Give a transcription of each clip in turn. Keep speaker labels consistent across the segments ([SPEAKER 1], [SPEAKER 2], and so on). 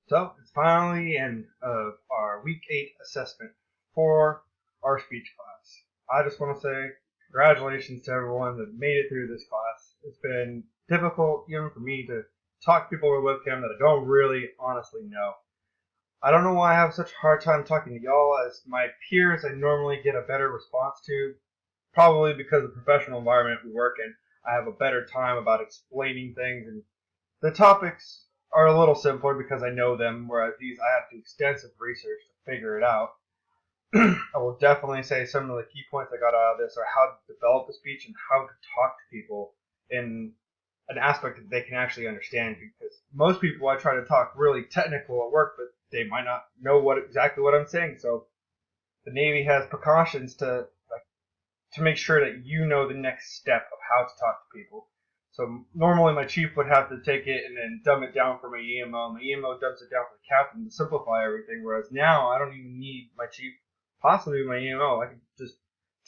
[SPEAKER 1] So it's finally the end of our week 8 assessment for our speech class. I just want to say congratulations to everyone that made it through this class. It's been difficult even for me to talk to people over webcam that I don't really honestly know. I don't know why I have such a hard time talking to y'all, as my peers I normally get a better response to, probably because of the professional environment we work in. I have a better time about explaining things, and the topics are a little simpler because I know them, whereas these I have to do extensive research to figure it out. I will definitely say some of the key points I got out of this are how to develop the speech and how to talk to people in an aspect that they can actually understand, because most people I try to talk really technical at work, but they might not know exactly what I'm saying. So the Navy has precautions to make sure that you know the next step of how to talk to people. So normally my chief would have to take it and then dumb it down for my EMO. My EMO dumps it down for the captain to simplify everything, whereas now I don't even need my chief, possibly my EMO. I can just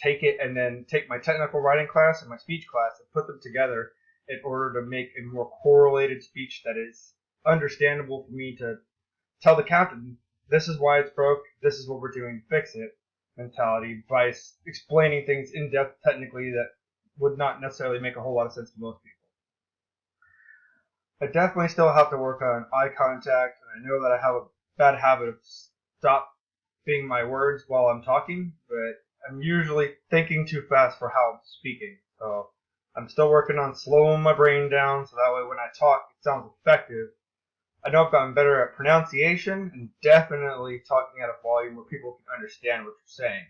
[SPEAKER 1] take it and then take my technical writing class and my speech class and put them together in order to make a more correlated speech that is understandable for me to tell the captain, this is why it's broke, this is what we're doing to fix it mentality, by explaining things in depth technically that would not necessarily make a whole lot of sense to most people. I definitely still have to work on eye contact, and I know that I have a bad habit of stopping my words while I'm talking, but I'm usually thinking too fast for how I'm speaking. So I'm still working on slowing my brain down so that way when I talk it sounds effective. I know I've gotten better at pronunciation and definitely talking at a volume where people can understand what you're saying.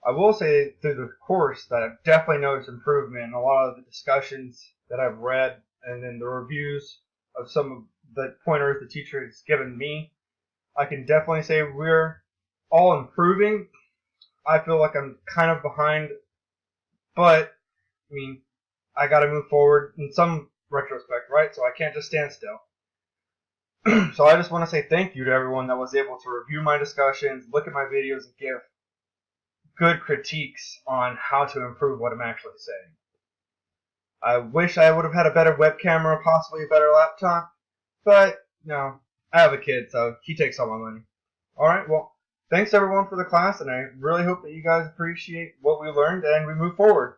[SPEAKER 1] I will say through the course that I've definitely noticed improvement in a lot of the discussions that I've read, and then the reviews of some of the pointers the teacher has given me. I can definitely say we're all improving. I feel like I'm kind of behind, but I mean, I got to move forward in some retrospect, right? So I can't just stand still. So I just want to say thank you to everyone that was able to review my discussions, look at my videos, and give good critiques on how to improve what I'm actually saying. I wish I would have had a better webcam or possibly a better laptop, but no, I have a kid, so he takes all my money. Alright, well, thanks everyone for the class, and I really hope that you guys appreciate what we learned and we move forward.